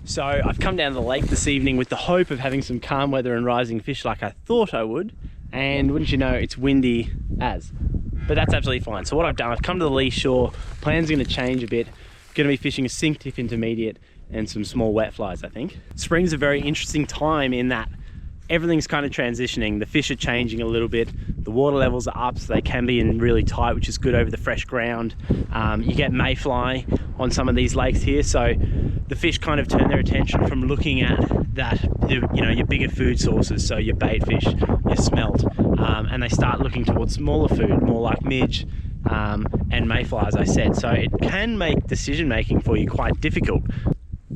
So I've come down to the lake this evening with the hope of having some calm weather and rising fish like I thought I would, and wouldn't you know, it's windy as. But that's absolutely fine. So what I've done, I've come to the lee shore. Plan's going to change a bit. Going to be fishing a sink tip intermediate and some small wet flies, I think. Spring's a very interesting time in that everything's kind of transitioning. The fish are changing a little bit. The water levels are up, so they can be in really tight, which is good over the fresh ground. You get mayfly on some of these lakes here, so the fish kind of turn their attention from looking at that, you know, your bigger food sources, so your bait fish, your smelt, and they start looking towards smaller food, more like midge and mayfly, as I said. So it can make decision making for you quite difficult.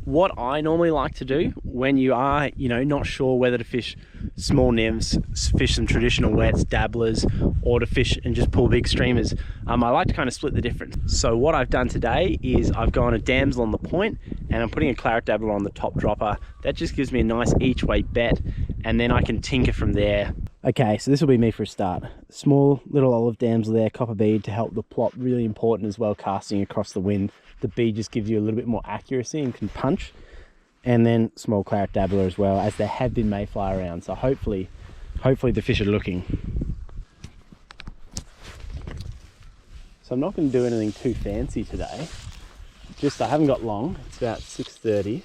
What I normally like to do when you are, you know, not sure whether to fish small nymphs, fish some traditional wets, dabblers, or to fish and just pull big streamers, I like to kind of split the difference. So what I've done today is I've gone a damsel on the point and I'm putting a claret dabbler on the top dropper. That just gives me a nice each way bet, and then I can tinker from there. Okay, so this will be me for a start. Small little olive damsel there, copper bead to help the plop, really important as well, casting across the wind. The bead just gives you a little bit more accuracy and can punch. And then small claret dabbler as well, as there have been mayfly around. So hopefully the fish are looking. So I'm not going to do anything too fancy today. Just, I haven't got long. It's about 6:30.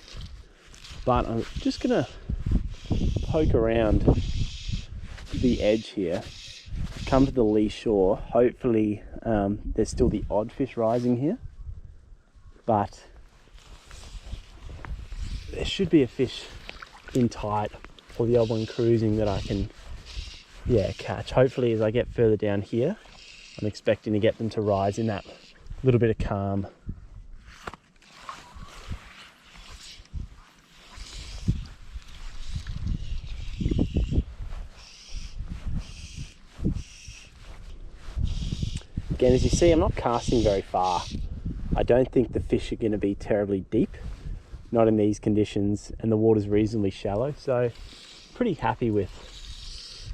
But I'm just going to poke around the edge here, come to the lee shore. Hopefully there's still the odd fish rising here, but there should be a fish in tight or the odd one cruising that I can catch. Hopefully as I get further down here, I'm expecting to get them to rise in that little bit of calm. Again, as you see, I'm not casting very far. I don't think the fish are going to be terribly deep, not in these conditions, and the water's reasonably shallow, so pretty happy with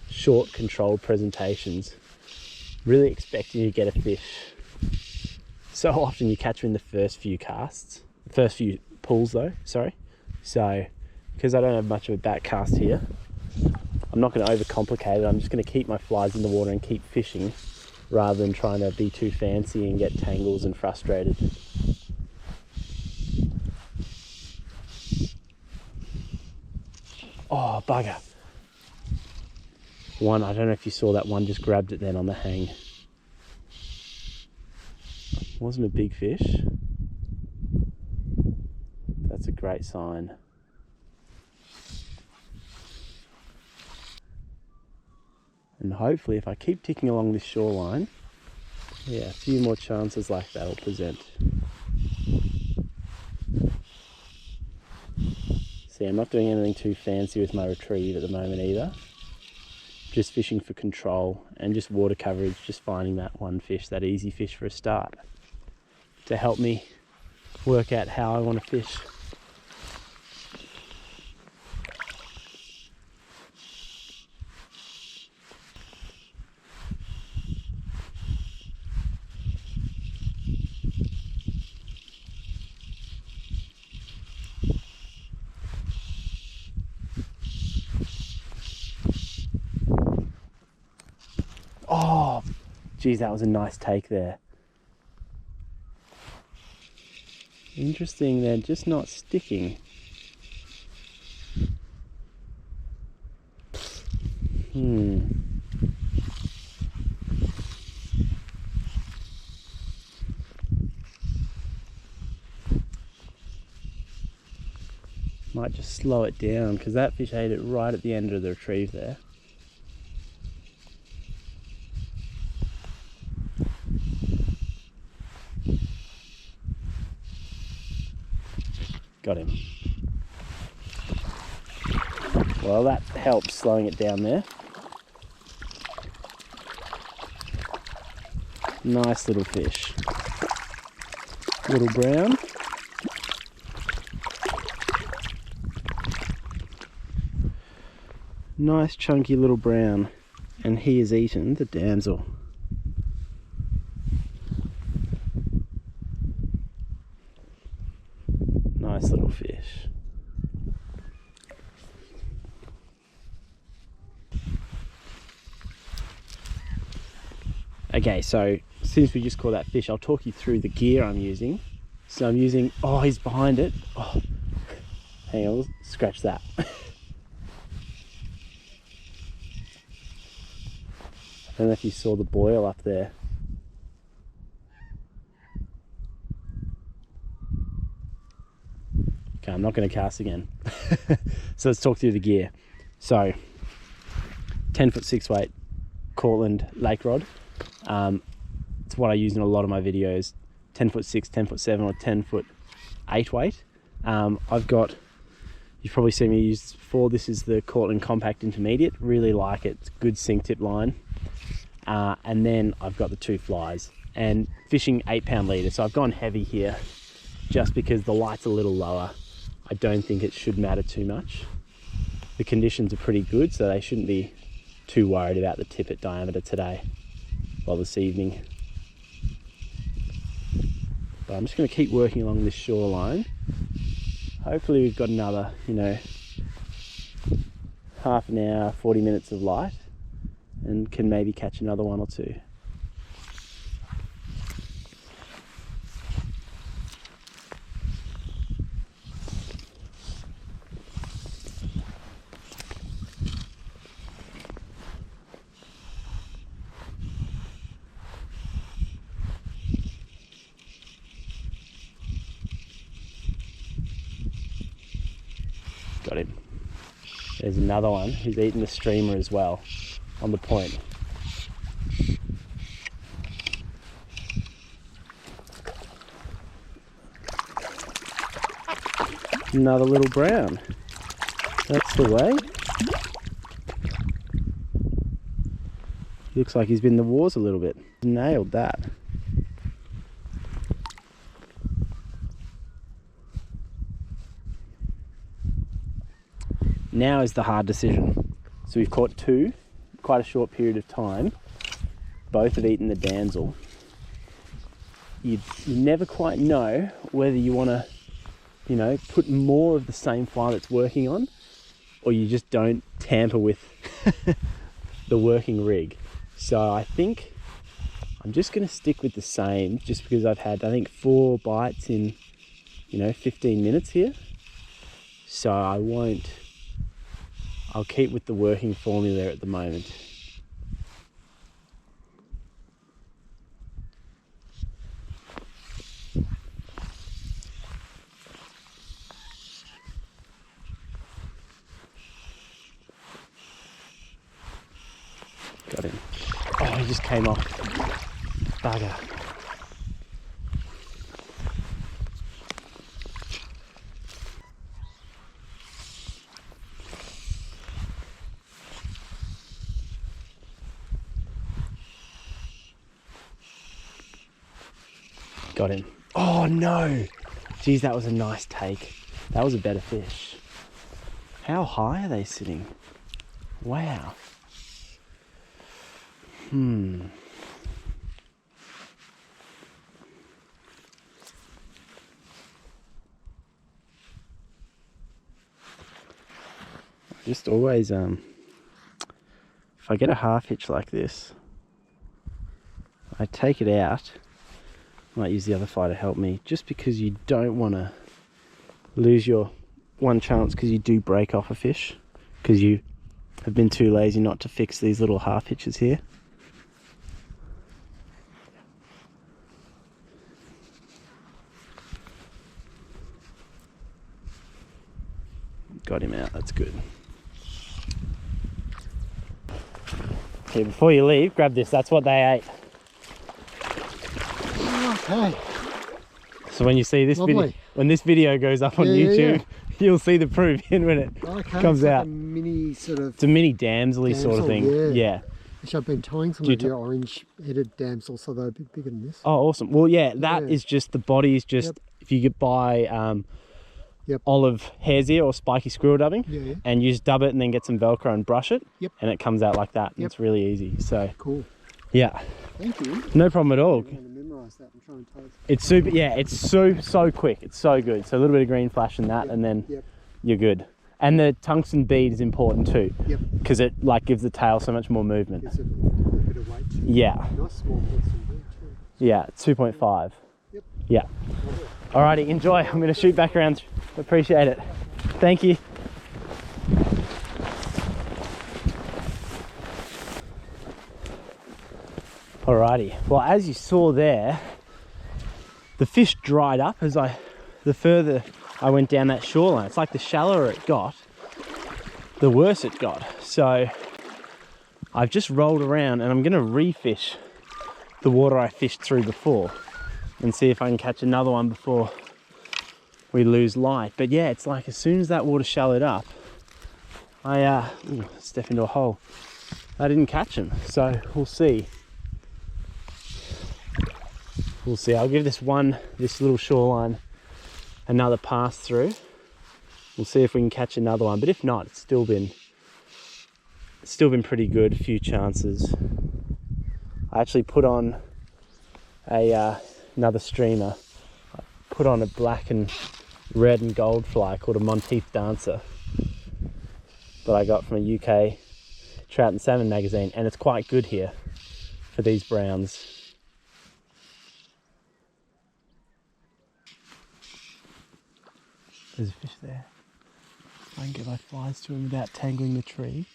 short, controlled presentations. Really expecting to get a fish. So often you catch them in the first few pulls though, sorry. So, because I don't have much of a back cast here, I'm not going to overcomplicate it. I'm just going to keep my flies in the water and keep fishing, rather than trying to be too fancy and get tangles and frustrated. Oh, bugger. One, I don't know if you saw that one, just grabbed it then on the hang. Wasn't a big fish. That's a great sign. And hopefully if I keep ticking along this shoreline, a few more chances like that will present. See, I'm not doing anything too fancy with my retrieve at the moment either. Just fishing for control and just water coverage, just finding that one fish, that easy fish for a start, to help me work out how I want to fish. Oh, geez, that was a nice take there. Interesting, they're just not sticking. Might just slow it down, because that fish ate it right at the end of the retrieve there. Got him. Well, that helps slowing it down there. Nice little fish. Little brown. Nice chunky little brown. And he has eaten the damsel. Nice little fish. Okay, so since we just caught that fish, I'll talk you through the gear I'm using. So I'm using, oh, he's behind it. Oh, hang on, scratch that. I don't know if you saw the boil up there. Okay, I'm not going to cast again. So let's talk through the gear. So 10-foot 6-weight Cortland lake rod. It's what I use in a lot of my videos. 10-foot 6, 10-foot 7, or 10-foot 8-weight. I've got, you've probably seen me use this before. This is the Cortland Compact Intermediate. Really like it. It's a good sink tip line. And then I've got the 2 flies and fishing 8-pound leader. So I've gone heavy here just because the light's a little lower. I don't think it should matter too much. The conditions are pretty good, so they shouldn't be too worried about the tippet diameter today or this evening. But I'm just going to keep working along this shoreline. Hopefully we've got another, half an hour, 40 minutes of light, and can maybe catch another 1 or 2. Got him. There's another one who's eating the streamer as well on the point. Another little brown. That's the way. Looks like he's been in the wars a little bit. Nailed that. Now is the hard decision. So we've caught 2, quite a short period of time. Both have eaten the damsel. You never quite know whether you want to, put more of the same fly that's working on, or you just don't tamper with the working rig. So I think I'm just going to stick with the same, just because I've had, I think, 4 bites in, 15 minutes here. So I'll keep with the working formula at the moment. Got him. Oh, he just came off. Bugger. Got him. Oh no! Geez, that was a nice take. That was a better fish. How high are they sitting? Wow. Just always, if I get a half hitch like this, I take it out. Might use the other fly to help me, just because you don't want to lose your one chance because you do break off a fish, because you have been too lazy not to fix these little half hitches here. Got him out, that's good. Okay, before you leave, grab this, that's what they ate. Okay. So when you see this video, when this video goes up on YouTube, you'll see the proof in when it comes it's out. Like a mini sort of. It's a mini damsel-y sort of thing. Yeah. Which I've been tying some of your orange-headed damsels, so they're a bit bigger than this. Oh, awesome. Well, yeah, that is just, the body is just, if you could buy olive hare's ear or spiky squirrel dubbing, and you just dub it and then get some Velcro and brush it, and it comes out like that. And it's really easy. So cool. Yeah. Thank you. No problem at all. I'm going to memorise that and try and tie it. It's super, it's so quick. It's so good. So a little bit of green flash in that, and then you're good. And the tungsten bead is important too. Yep. Because it like gives the tail so much more movement. Gives it a bit of weight too. Yeah. Nice small tungsten bead too. Yeah, 2.5. Yep. Yeah. Alrighty, enjoy. I'm going to shoot back around. Appreciate it. Thank you. Alrighty, well, as you saw there, the fish dried up the further I went down that shoreline. It's like the shallower it got, the worse it got. So I've just rolled around and I'm going to refish the water I fished through before and see if I can catch another one before we lose light. But yeah, it's like as soon as that water shallowed up, I stepped into a hole. I didn't catch them, so we'll see. We'll see. I'll give this little shoreline another pass through. We'll see if we can catch another one, but if not, it's still been pretty good. A few chances. I actually put on another streamer. I put on a black and red and gold fly called a Monteith Dancer that I got from a UK Trout and Salmon magazine, and it's quite good here for these browns. There's a fish there. I can get my flies to him without tangling the tree.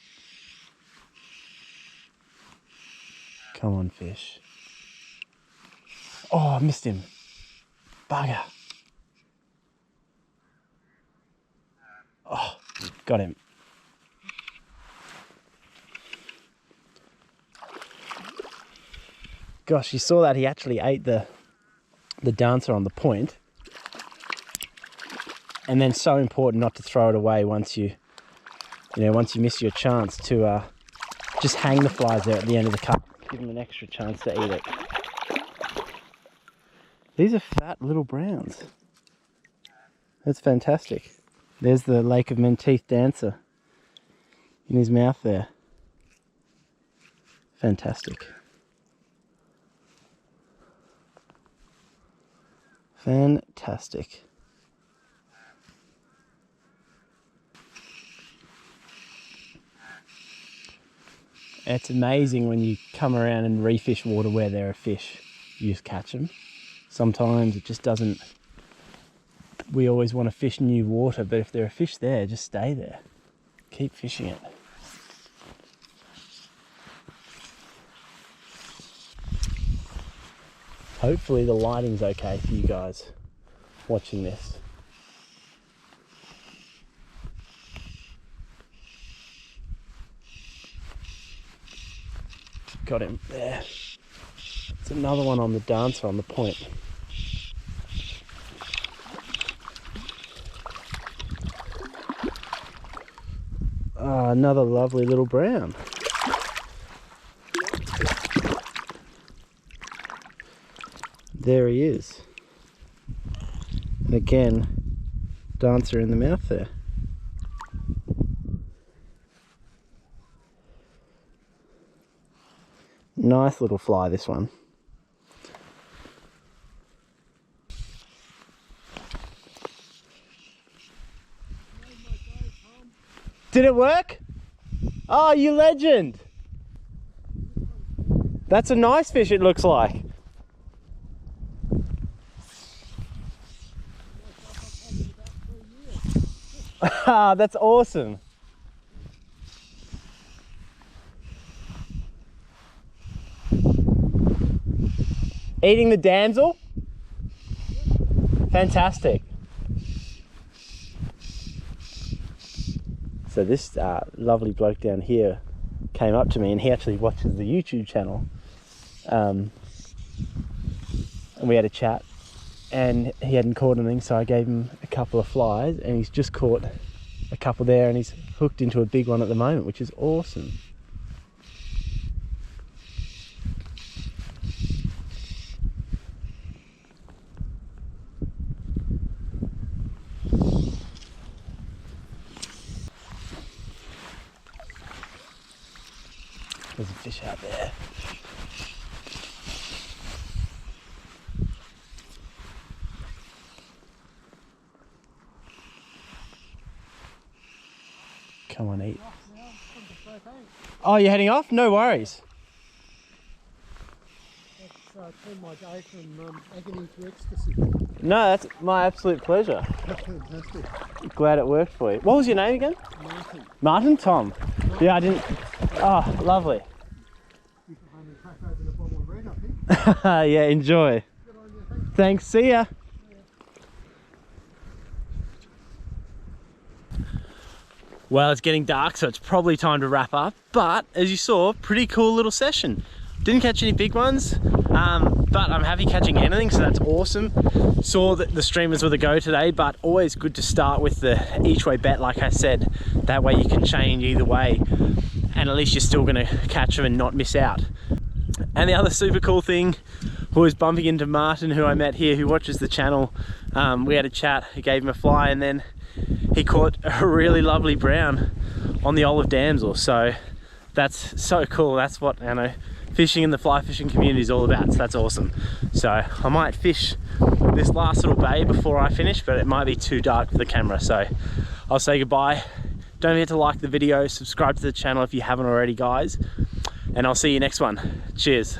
Come on, fish. Oh, I missed him. Bugger. Oh, got him. Gosh, you saw that he actually ate the dancer on the point. And then so important not to throw it away once you miss your chance to just hang the flies there at the end of the cut. Give them an extra chance to eat it. These are fat little browns. That's fantastic. There's the Lake of Menteith Dancer in his mouth there. Fantastic. Fantastic. It's amazing when you come around and refish water where there are fish. You just catch them. Sometimes it just doesn't... We always want to fish new water, but if there are fish there, just stay there. Keep fishing it. Hopefully the lighting's okay for you guys watching this. Got him there. It's another one on the dancer on the point. Another lovely little brown. There he is. And again, dancer in the mouth there. Nice little fly, this one. Did it work? Oh, you legend! That's a nice fish, it looks like. Ah, that's awesome. Eating the damsel? Fantastic. So this lovely bloke down here came up to me, and he actually watches the YouTube channel. And we had a chat, and he hadn't caught anything, so I gave him a couple of flies, and he's just caught a couple there, and he's hooked into a big one at the moment, which is awesome. There's a fish out there. Come on, eat. Oh, you're heading off? No worries. Turned my day from agony to ecstasy. No, that's my absolute pleasure. Fantastic. Glad it worked for you. What was your name again? Martin. Martin? Tom? Yeah, I didn't... Oh, lovely. You can home and crack open a bottle of red, I think. Yeah, enjoy. Good on you, Thanks, see ya. Well, it's getting dark, so it's probably time to wrap up. But as you saw, pretty cool little session. Didn't catch any big ones, but I'm happy catching anything, so that's awesome. Saw that the streamers were the go today, but always good to start with the each way bet, like I said. That way you can change either way, and at least you're still gonna catch them and not miss out. And the other super cool thing was bumping into Martin, who I met here, who watches the channel. We had a chat, he gave him a fly, and then he caught a really lovely brown on the olive damsel. So that's so cool. That's what, you know, fishing in the fly fishing community is all about, so that's awesome. So I might fish this last little bay before I finish, but it might be too dark for the camera, so I'll say goodbye. Don't forget to like the video, subscribe to the channel if you haven't already, guys, and I'll see you next one. Cheers.